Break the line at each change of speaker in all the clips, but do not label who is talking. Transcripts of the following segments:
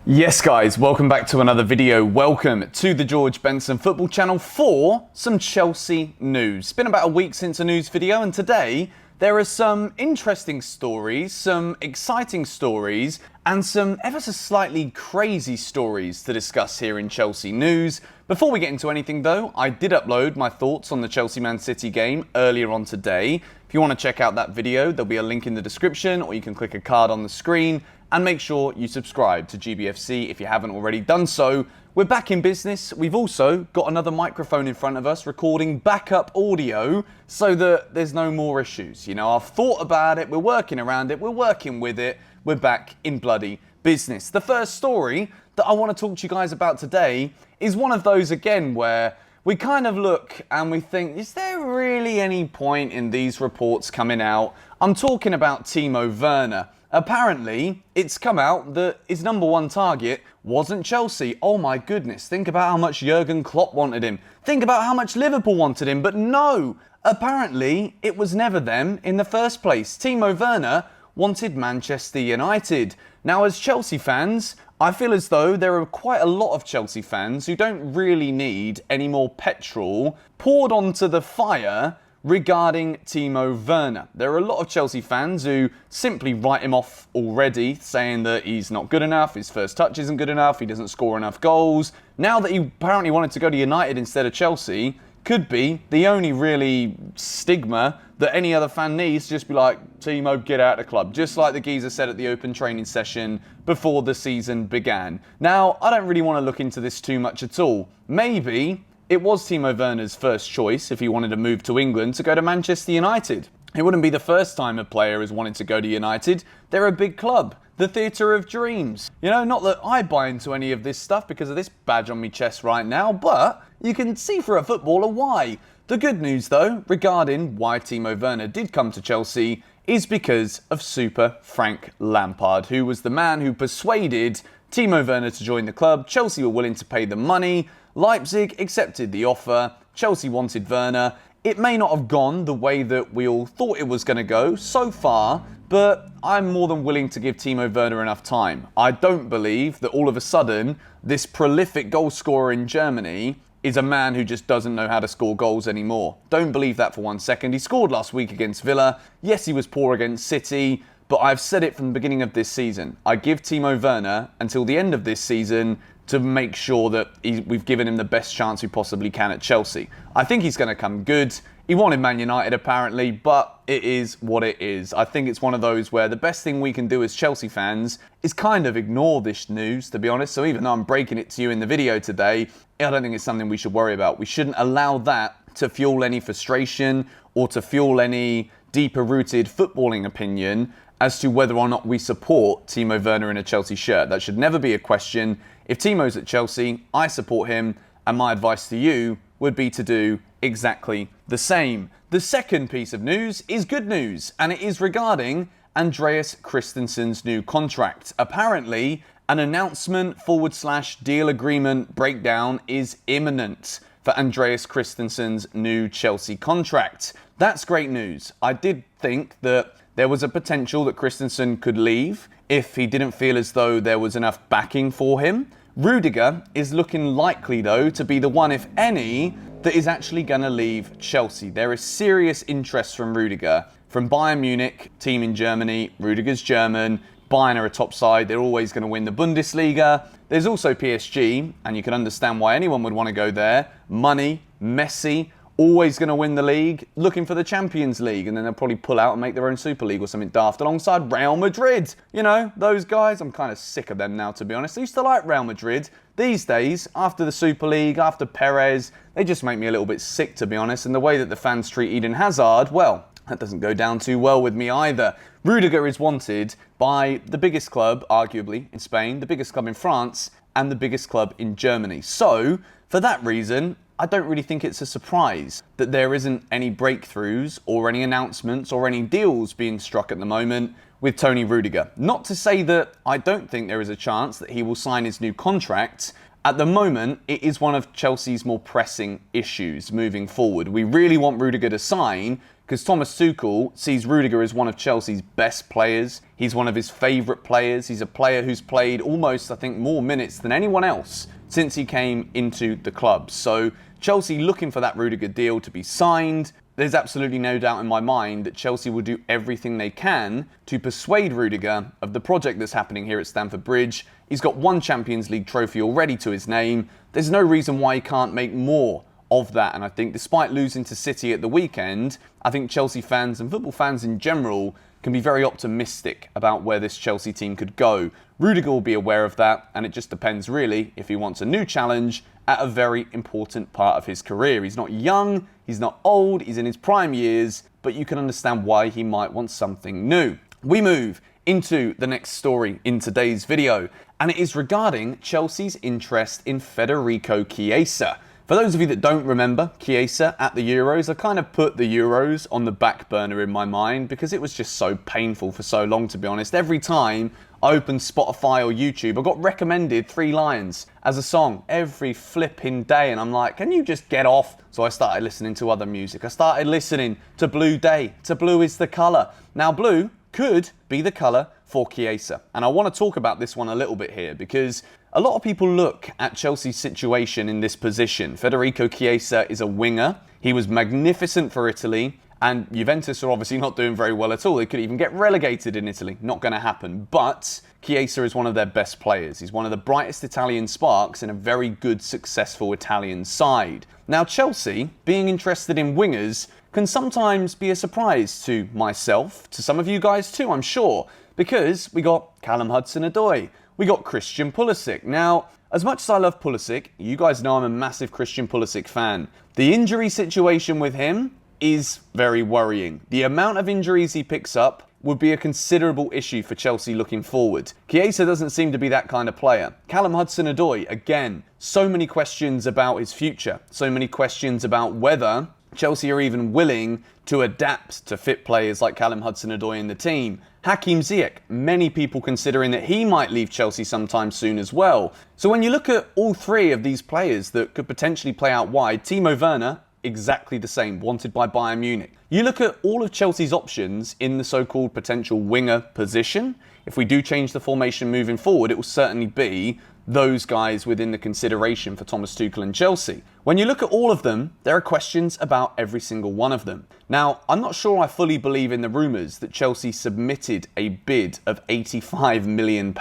Yes guys, welcome back to another video. Welcome to the George Benson Football Channel for some Chelsea news. It's been about a week since a news video, and today there are some interesting stories, some exciting stories, and some ever so slightly crazy stories to discuss here in Chelsea news. Before we get into anything though, I did upload my thoughts on the Chelsea-Man City game earlier on today. If you want to check out that video, there'll be a link in the description, or you can click a card on the screen. And make sure you subscribe to GBFC if you haven't already done so. We're back in business. We've also got another microphone in front of us recording backup audio so that there's no more issues. You know, I've thought about it, we're working around it, we're working with it. We're back in bloody business. The first story that I want to talk to you guys about today is one of those again where we kind of look and we think, is there really any point in these reports coming out? I'm talking about Timo Werner. Apparently, it's come out that his number one target wasn't Chelsea. Oh my goodness, think about how much Jurgen Klopp wanted him. Think about how much Liverpool wanted him, but no! Apparently, it was never them in the first place. Timo Werner wanted Manchester United. Now, as Chelsea fans, I feel as though there are quite a lot of Chelsea fans who don't really need any more petrol poured onto the fire regarding Timo Werner. There are a lot of Chelsea fans who simply write him off already, saying that he's not good enough, his first touch isn't good enough, he doesn't score enough goals. Now that he apparently wanted to go to United instead of Chelsea, could be the only really stigma that any other fan needs to just be like, Timo, get out of the club. Just like the geezer said at the open training session before the season began. Now, I don't really want to look into this too much at all. Maybe it was Timo Werner's first choice if he wanted to move to England to go to Manchester United. It wouldn't be the first time a player has wanted to go to United. They're a big club. The theatre of dreams. You know, not that I buy into any of this stuff because of this badge on my chest right now, but you can see for a footballer why. The good news though, regarding why Timo Werner did come to Chelsea, is because of Super Frank Lampard, who was the man who persuaded Timo Werner to join the club. Chelsea were willing to pay the money. Leipzig accepted the offer. Chelsea wanted Werner. It may not have gone the way that we all thought it was going to go so far, but I'm more than willing to give Timo Werner enough time. I don't believe that all of a sudden this prolific goal scorer in Germany is a man who just doesn't know how to score goals anymore. Don't believe that for 1 second. He scored last week against Villa. Yes, he was poor against City, but I've said it from the beginning of this season. I give Timo Werner until the end of this season to make sure that we've given him the best chance we possibly can at Chelsea. I think he's going to come good. He wanted Man United apparently, but it is what it is. I think it's one of those where the best thing we can do as Chelsea fans is kind of ignore this news, to be honest. So even though I'm breaking it to you in the video today, I don't think it's something we should worry about. We shouldn't allow that to fuel any frustration or to fuel any deeper-rooted footballing opinion as to whether or not we support Timo Werner in a Chelsea shirt. That should never be a question. If Timo's at Chelsea, I support him, and my advice to you would be to do exactly the same. The second piece of news is good news, and it is regarding Andreas Christensen's new contract. Apparently, an announcement / deal agreement breakdown is imminent for Andreas Christensen's new Chelsea contract. That's great news. I did think that there was a potential that Christensen could leave if he didn't feel as though there was enough backing for him. Rudiger is looking likely, though, to be the one, if any, that is actually going to leave Chelsea. There is serious interest from Rudiger, from Bayern Munich, team in Germany. Rudiger's German. Bayern are a top side. They're always going to win the Bundesliga. There's also PSG, and you can understand why anyone would want to go there. Money, Messi, always going to win the league, looking for the Champions League, and then they'll probably pull out and make their own Super League or something daft alongside Real Madrid. You know, those guys, I'm kind of sick of them now, to be honest. I used to like Real Madrid. These days, after the Super League, after Perez, they just make me a little bit sick, to be honest, and the way that the fans treat Eden Hazard, well, that doesn't go down too well with me either. Rudiger is wanted by the biggest club, arguably, in Spain, the biggest club in France, and the biggest club in Germany. So, for that reason, I don't really think it's a surprise that there isn't any breakthroughs or any announcements or any deals being struck at the moment with Tony Rudiger. Not to say that I don't think there is a chance that he will sign his new contract. At the moment, it is one of Chelsea's more pressing issues moving forward. We really want Rudiger to sign because Thomas Tuchel sees Rudiger as one of Chelsea's best players. He's one of his favourite players. He's a player who's played almost, I think, more minutes than anyone else since he came into the club. So Chelsea looking for that Rudiger deal to be signed. There's absolutely no doubt in my mind that Chelsea will do everything they can to persuade Rudiger of the project that's happening here at Stamford Bridge. He's got one Champions League trophy already to his name. There's no reason why he can't make more of that. And I think despite losing to City at the weekend, I think Chelsea fans and football fans in general can be very optimistic about where this Chelsea team could go. Rudiger will be aware of that, and it just depends really if he wants a new challenge at a very important part of his career. He's not young, he's not old, he's in his prime years, but you can understand why he might want something new. We move into the next story in today's video, and it is regarding Chelsea's interest in Federico Chiesa. For those of you that don't remember Chiesa at the Euros, I kind of put the Euros on the back burner in my mind because it was just so painful for so long, to be honest. Every time I opened Spotify or YouTube, I got recommended Three Lions as a song every flipping day, and I'm like, can you just get off? So I started listening to other music. I started listening to Blue Day, to Blue is the Colour. Now blue could be the colour for Chiesa, and I want to talk about this one a little bit here because a lot of people look at Chelsea's situation in this position. Federico Chiesa is a winger. He was magnificent for Italy, and Juventus are obviously not doing very well at all. They could even get relegated in Italy. Not going to happen. But Chiesa is one of their best players. He's one of the brightest Italian sparks in a very good, successful Italian side. Now, Chelsea, being interested in wingers, can sometimes be a surprise to myself, to some of you guys too, I'm sure, because we got Callum Hudson-Odoi. We got Christian Pulisic. Now, as much as I love Pulisic, you guys know I'm a massive Christian Pulisic fan. The injury situation with him is very worrying. The amount of injuries he picks up would be a considerable issue for Chelsea looking forward. Chiesa doesn't seem to be that kind of player. Callum Hudson-Odoi, again, so many questions about his future. So many questions about whether Chelsea are even willing to adapt to fit players like Callum Hudson-Odoi in the team. Hakim Ziyech, many people considering that he might leave Chelsea sometime soon as well. So when you look at all three of these players that could potentially play out wide, Timo Werner, exactly the same, wanted by Bayern Munich. You look at all of Chelsea's options in the so-called potential winger position. If we do change the formation moving forward, it will certainly be those guys within the consideration for Thomas Tuchel and Chelsea. When you look at all of them, there are questions about every single one of them. Now, I'm not sure I fully believe in the rumours that Chelsea submitted a bid of £85 million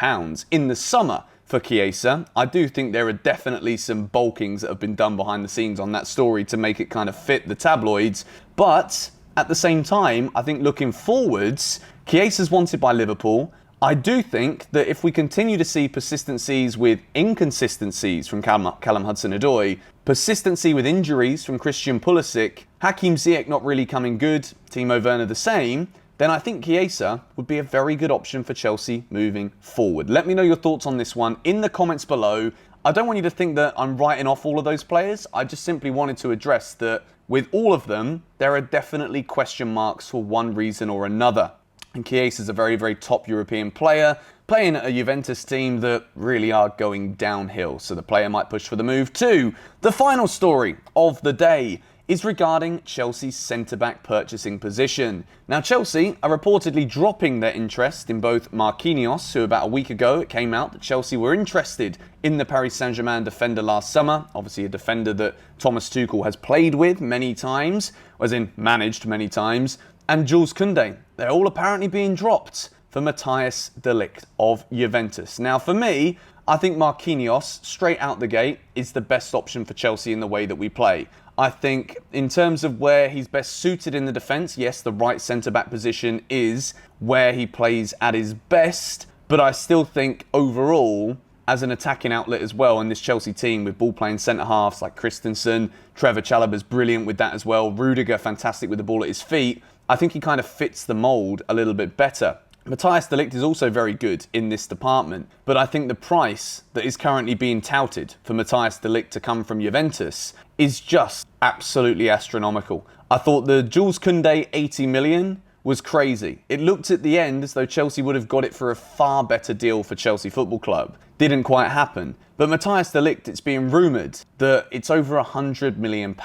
in the summer for Chiesa. I do think there are definitely some bulkings that have been done behind the scenes on that story to make it kind of fit the tabloids. But at the same time, I think looking forwards, Chiesa's wanted by Liverpool. I do think that if we continue to see persistencies with inconsistencies from Callum Hudson-Odoi, persistency with injuries from Christian Pulisic, Hakim Ziyech not really coming good, Timo Werner the same, then I think Chiesa would be a very good option for Chelsea moving forward. Let me know your thoughts on this one in the comments below. I don't want you to think that I'm writing off all of those players. I just simply wanted to address that with all of them, there are definitely question marks for one reason or another. And Chiesa is a very, very top European player, playing at a Juventus team that really are going downhill. So the player might push for the move too. The final story of the day is regarding Chelsea's centre-back purchasing position. Now, Chelsea are reportedly dropping their interest in both Marquinhos, who about a week ago it came out that Chelsea were interested in the Paris Saint-Germain defender last summer. Obviously a defender that Thomas Tuchel has played with many times, as in managed many times, and Jules Koundé. They're all apparently being dropped for Mattijs De Ligt of Juventus. Now, for me, I think Marquinhos, straight out the gate, is the best option for Chelsea in the way that we play. I think in terms of where he's best suited in the defence, yes, the right centre-back position is where he plays at his best, but I still think overall, as an attacking outlet as well in this Chelsea team with ball-playing centre-halves like Christensen, Trevor Chalobah's brilliant with that as well, Rudiger fantastic with the ball at his feet, I think he kind of fits the mould a little bit better. Matthias De Ligt is also very good in this department, but I think the price that is currently being touted for Matthias De Ligt to come from Juventus is just absolutely astronomical. I thought the Jules Koundé 80 million was crazy. It looked at the end as though Chelsea would have got it for a far better deal for Chelsea Football Club. Didn't quite happen. But Mattijs De Ligt, it's being rumoured that it's over £100 million.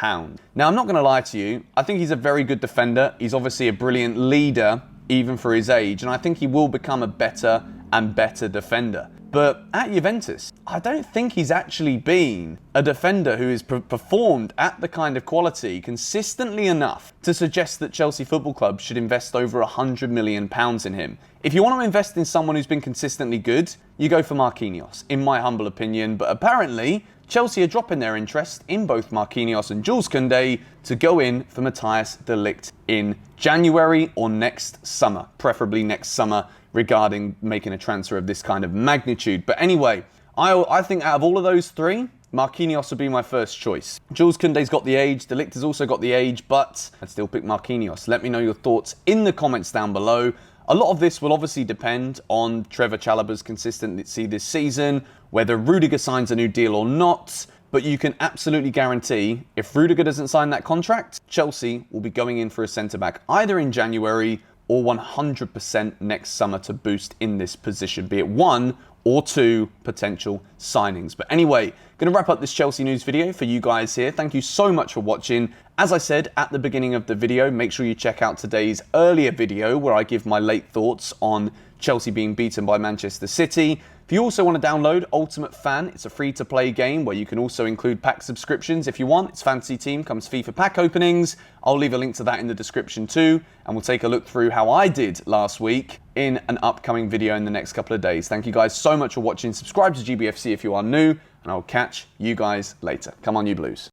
Now, I'm not going to lie to you. I think he's a very good defender. He's obviously a brilliant leader, even for his age. And I think he will become a better and better defender. But at Juventus, I don't think he's actually been a defender who has performed at the kind of quality consistently enough to suggest that Chelsea Football Club should invest over £100 million in him. If you want to invest in someone who's been consistently good, you go for Marquinhos, in my humble opinion. But apparently, Chelsea are dropping their interest in both Marquinhos and Jules Koundé to go in for Mattijs De Ligt in January or next summer, preferably next summer, regarding making a transfer of this kind of magnitude. But anyway, I think out of all of those three, Marquinhos would be my first choice. Jules Koundé's got the age, De Ligt has also got the age, but I'd still pick Marquinhos. Let me know your thoughts in the comments down below. A lot of this will obviously depend on Trevor Chalobah's consistency this season, whether Rudiger signs a new deal or not. But you can absolutely guarantee if Rudiger doesn't sign that contract, Chelsea will be going in for a centre-back either in January or 100% next summer to boost in this position, be it one or two potential signings. But anyway, going to wrap up this Chelsea news video for you guys here. Thank you so much for watching. As I said at the beginning of the video, make sure you check out today's earlier video where I give my late thoughts on Chelsea being beaten by Manchester City. If you also want to download Ultimate Fan, it's a free-to-play game where you can also include pack subscriptions if you want. It's Fantasy Team, comes FIFA pack openings. I'll leave a link to that in the description too, and we'll take a look through how I did last week in an upcoming video in the next couple of days. Thank you guys so much for watching. Subscribe to GBFC if you are new, and I'll catch you guys later. Come on, you Blues.